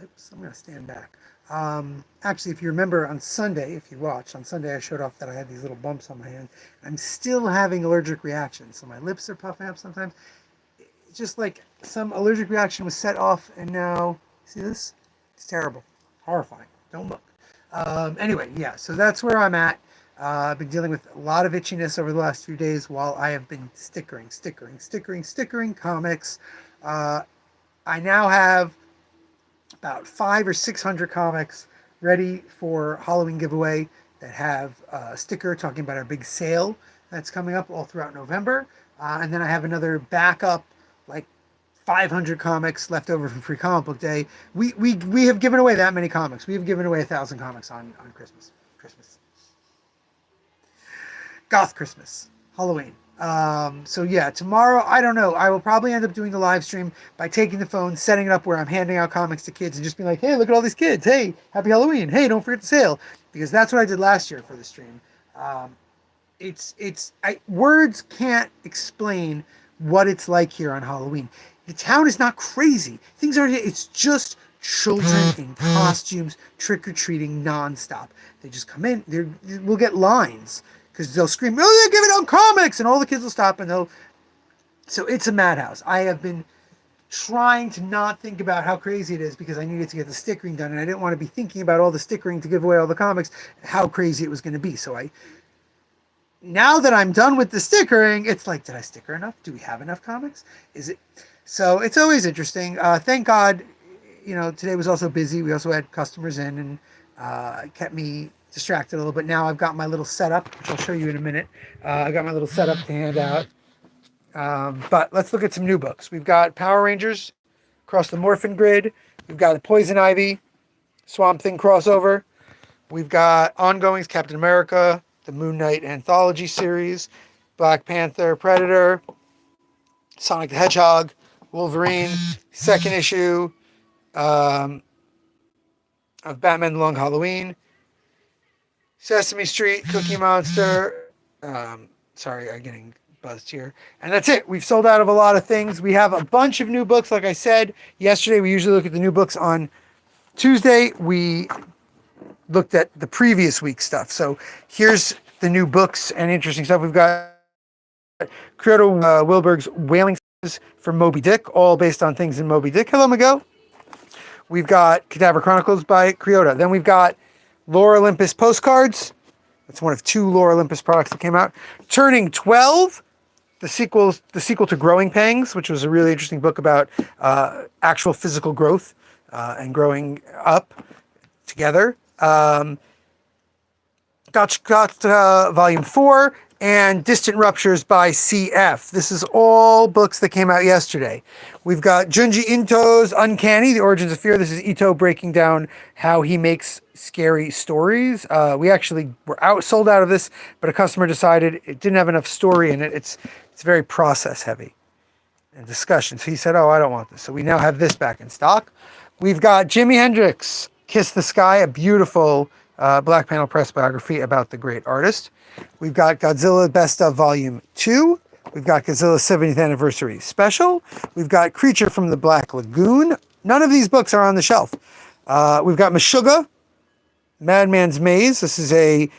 lips. I'm going to stand back. Actually, if you remember on Sunday, if you watched, on Sunday I showed off that I had these little bumps on my hand. I'm still having allergic reactions, so my lips are puffing up sometimes. It's just like some allergic reaction was set off, and now, see this? It's terrible. Horrifying. Don't look. Anyway, yeah, so that's where I'm at. I've been dealing with a lot of itchiness over the last few days while I have been stickering comics. I now have about 500 or 600 comics ready for Halloween giveaway that have a sticker talking about our big sale that's coming up all throughout November. And then I have another backup, like 500 comics left over from Free Comic Book Day. We have given away that many comics. We have given away 1,000 comics on Christmas. Goth Christmas. Halloween. So yeah, tomorrow, I don't know. I will probably end up doing the live stream by taking the phone, setting it up where I'm handing out comics to kids and just being like, hey, look at all these kids. Hey, happy Halloween. Hey, don't forget the sale. Because that's what I did last year for the stream. Words can't explain what it's like here on Halloween. The town is not crazy. Things aren't, it's just children in costumes, trick-or-treating nonstop. They just come in, we'll get lines. Because they'll scream, oh, they're giving out comics! And all the kids will stop and they'll... So it's a madhouse. I have been trying to not think about how crazy it is because I needed to get the stickering done. And I didn't want to be thinking about all the stickering to give away all the comics, how crazy it was going to be. So now that I'm done with the stickering, it's like, did I sticker enough? Do we have enough comics? Is it... So it's always interesting. Thank God, today was also busy. We also had customers in and it kept me distracted a little bit. Now I've got my little setup, which I'll show you in a minute. I've got my little setup to hand out. But let's look at some new books. We've got Power Rangers, Across the Morphin Grid. We've got Poison Ivy, Swamp Thing crossover. We've got ongoings, Captain America, the Moon Knight Anthology series, Black Panther, Predator, Sonic the Hedgehog, Wolverine, second issue of Batman The Long Halloween, Sesame Street, Cookie Monster. Sorry, I'm getting buzzed here. And that's it. We've sold out of a lot of things. We have a bunch of new books. Like I said yesterday, we usually look at the new books on Tuesday. We looked at the previous week's stuff. So here's the new books and interesting stuff. We've got Kyoto Wilberg's Whaling for Moby Dick, all based on things in Moby Dick. Hello, Miguel. We've got Cadaver Chronicles by Kyoto. Then we've got Lore Olympus Postcards. That's one of 2 Lore Olympus products that came out. Turning 12, the sequel to Growing Pangs, which was a really interesting book about actual physical growth and growing up together. Got Volume 4 and Distant Ruptures by CF. This is all books that came out yesterday. We've got Junji Ito's Uncanny, The Origins of Fear. This is Ito breaking down how he makes scary stories. We actually were sold out of this, but a customer decided it didn't have enough story in it. It's very process heavy and discussion. So he said, oh, I don't want this. So we now have this back in stock. We've got Jimi Hendrix, Kiss the Sky, a beautiful Black Panel Press biography about the great artist. We've got Godzilla Best of Volume 2. We've got Godzilla 70th Anniversary Special. We've got Creature from the Black Lagoon. None of these books are on the shelf. We've got Meshuggah, Madman's Maze. This is a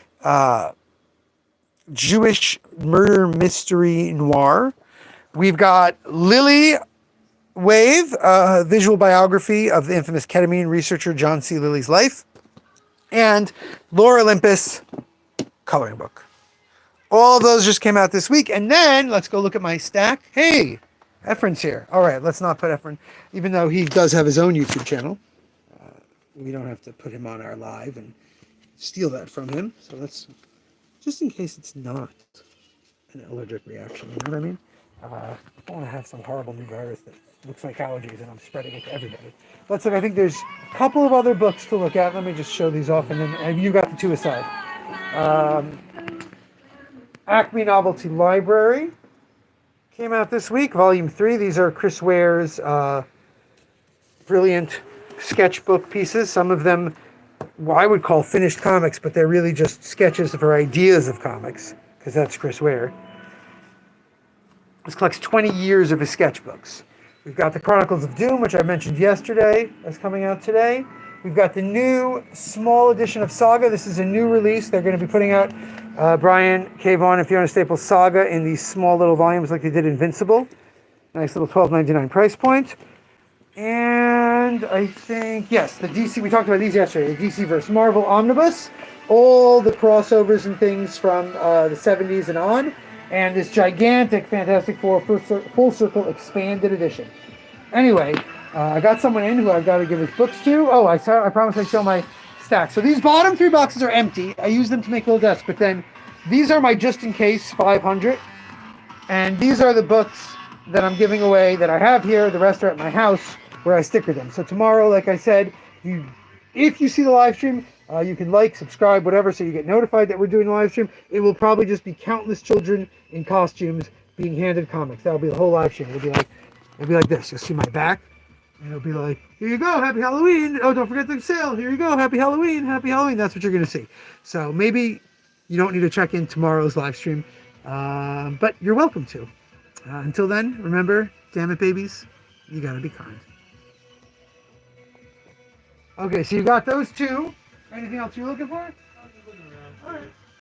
Jewish murder mystery noir. We've got Lily Wave, a visual biography of the infamous ketamine researcher John C. Lilly's life. And Lore Olympus coloring book. All of those just came out this week. And then let's go look at my stack. Hey, Efren's here. All right, let's not put Efren, even though he does have his own YouTube channel. We don't have to put him on our live and steal that from him. So let's, just in case it's not an allergic reaction, you know what I mean? I don't want to have some horrible new virus that looks like allergies and I'm spreading it to everybody. Let's look. I think there's a couple of other books to look at. Let me just show these off, and then you got the 2 aside. Acme Novelty Library came out this week, Volume 3. These are Chris Ware's brilliant sketchbook pieces. Some of them, I would call finished comics, but they're really just sketches for ideas of comics, because that's Chris Ware. This collects 20 years of his sketchbooks. We've got the Chronicles of Doom, which I mentioned yesterday, that's coming out today. We've got the new small edition of Saga. This is a new release. They're going to be putting out Brian K. Vaughan and Fiona Staples Saga in these small little volumes like they did Invincible. Nice little $12.99 price point. And I think, yes, the DC, we talked about these yesterday, the DC vs. Marvel Omnibus. All the crossovers and things from the 70s and on. And this gigantic Fantastic Four Full Circle Expanded Edition. Anyway, I got someone in who I've got to give his books to. Oh, I promised I'd show my stack. So these bottom 3 boxes are empty. I use them to make a little desk, but then these are my just in case 500. And these are the books that I'm giving away that I have here. The rest are at my house where I sticker them. So tomorrow, like I said, if you see the live stream, you can like, subscribe, whatever, so you get notified that we're doing a live stream. It will probably just be countless children in costumes being handed comics. That'll be the whole live stream. It'll be like this. You'll see my back, and it'll be like, here you go, happy Halloween. Oh, don't forget the sale. Here you go, happy Halloween, happy Halloween. That's what you're gonna see. So maybe you don't need to check in tomorrow's live stream, but you're welcome to. Until then, remember, damn it, babies, you gotta be kind. Okay, so you got those 2. Anything else you're looking for? I'm just looking around. All right.